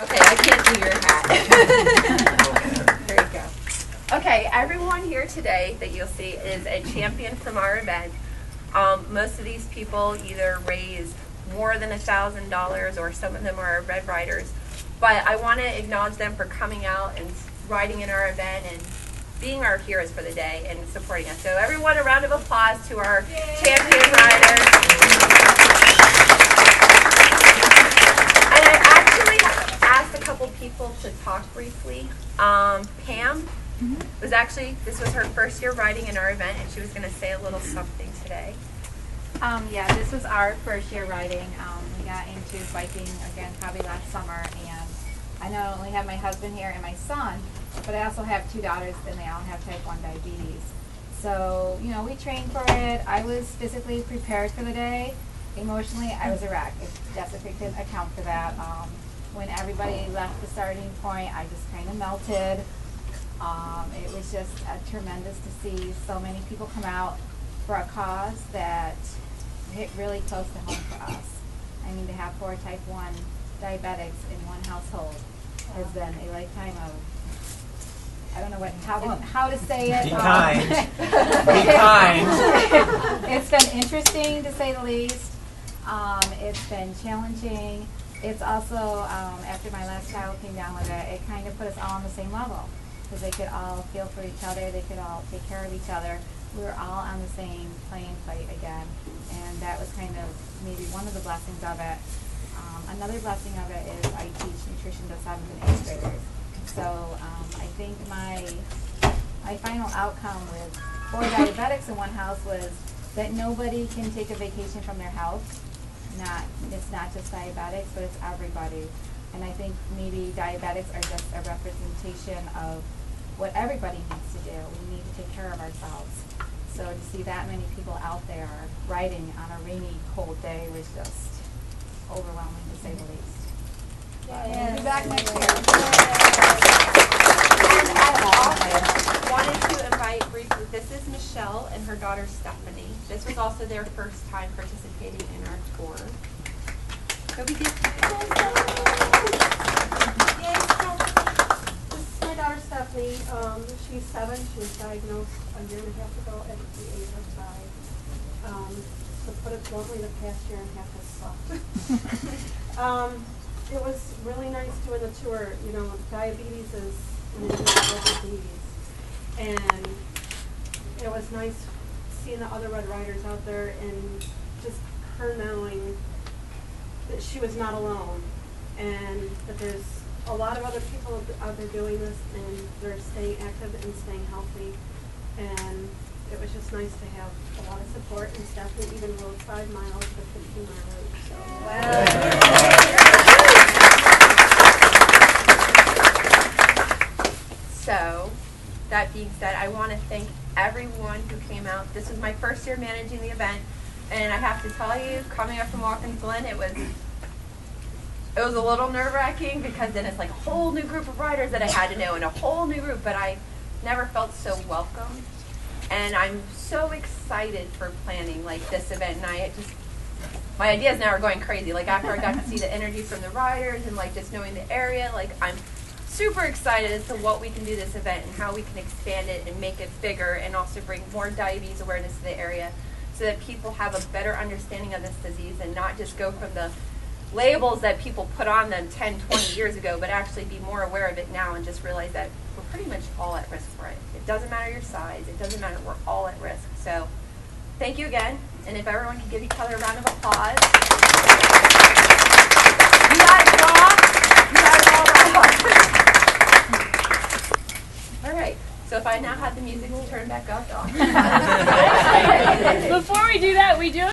Okay, I can't do your hat. There you go. Okay, everyone here today that you'll see is a champion from our event. Most of these people either raise more than $1,000 or some of them are Red Riders. But I want to acknowledge them for coming out and riding in our event and being our heroes for the day and supporting us. So everyone, a round of applause to our champion riders. And I actually asked a couple people to talk briefly. Pam this was her first year riding in our event, and she was going to say a little something today. Yeah, this was our first year riding. We got into biking again probably last summer, and I not only have my husband here and my son, but I also have 2 daughters, and they all have type 1 diabetes. So, you know, we trained for it. I was physically prepared for the day. Emotionally, I was a wreck. Jessica can account for that. When everybody left the starting point, I just kind of melted. It was just tremendous to see so many people come out for a cause that hit really close to home for us. I mean, to have 4 type 1 diabetics in one household has been a lifetime of, I don't know how to say it. Be kind. Be kind. It's been interesting to say the least. It's been challenging. It's also, after my last child came down with it kind of put us all on the same level, because they could all feel for each other, they could all take care of each other. We were all on the same playing field again, and that was kind of maybe one of the blessings of it. Another blessing of it is I teach nutrition to 7th and 8th graders. So I think my final outcome with 4 diabetics in one house was that nobody can take a vacation from their health. It's not just diabetics, but it's everybody. And I think maybe diabetics are just a representation of what everybody needs to do. We need to take care of ourselves. So to see that many people out there riding on a rainy, cold day was just overwhelming, to say the least. We'll be back next year. And I also wanted to invite briefly, this is Michelle and her daughter Stephanie. This was also their first time participating in our tour. So we did. This is my daughter Stephanie. She's 7. She was diagnosed a year and a half ago at the age of 5. To put it bluntly, the past year and a half has sucked. It was really nice doing the tour. You know, diabetes is an invisible disease, and it was nice seeing the other Red Riders out there and just her knowing that she was not alone, and that there's a lot of other people out there doing this, and they're staying active and staying healthy. And it was just nice to have a lot of support, and Stephanie even rode 5 miles for 15-mile route. So. So, that being said, I want to thank everyone who came out. This was my first year managing the event, and I have to tell you, coming up from Watkins Glen, it was a little nerve-wracking, because then it's like a whole new group of riders that I had to know, and a whole new group, but I never felt so welcome. And I'm so excited for planning like this event, and my ideas now are going crazy. Like after I got to see the energy from the riders and like just knowing the area, like I'm super excited as to what we can do this event and how we can expand it and make it bigger, and also bring more diabetes awareness to the area so that people have a better understanding of this disease and not just go from the labels that people put on them 10, 20 years ago, but actually be more aware of it now and just realize that we're pretty much all at risk for it. It doesn't matter your size. It doesn't matter. We're all at risk. So thank you again. And if everyone can give each other a round of applause. You guys rock. You guys all rock. All right. So if I now have the music to turn back up. Before we do that, we do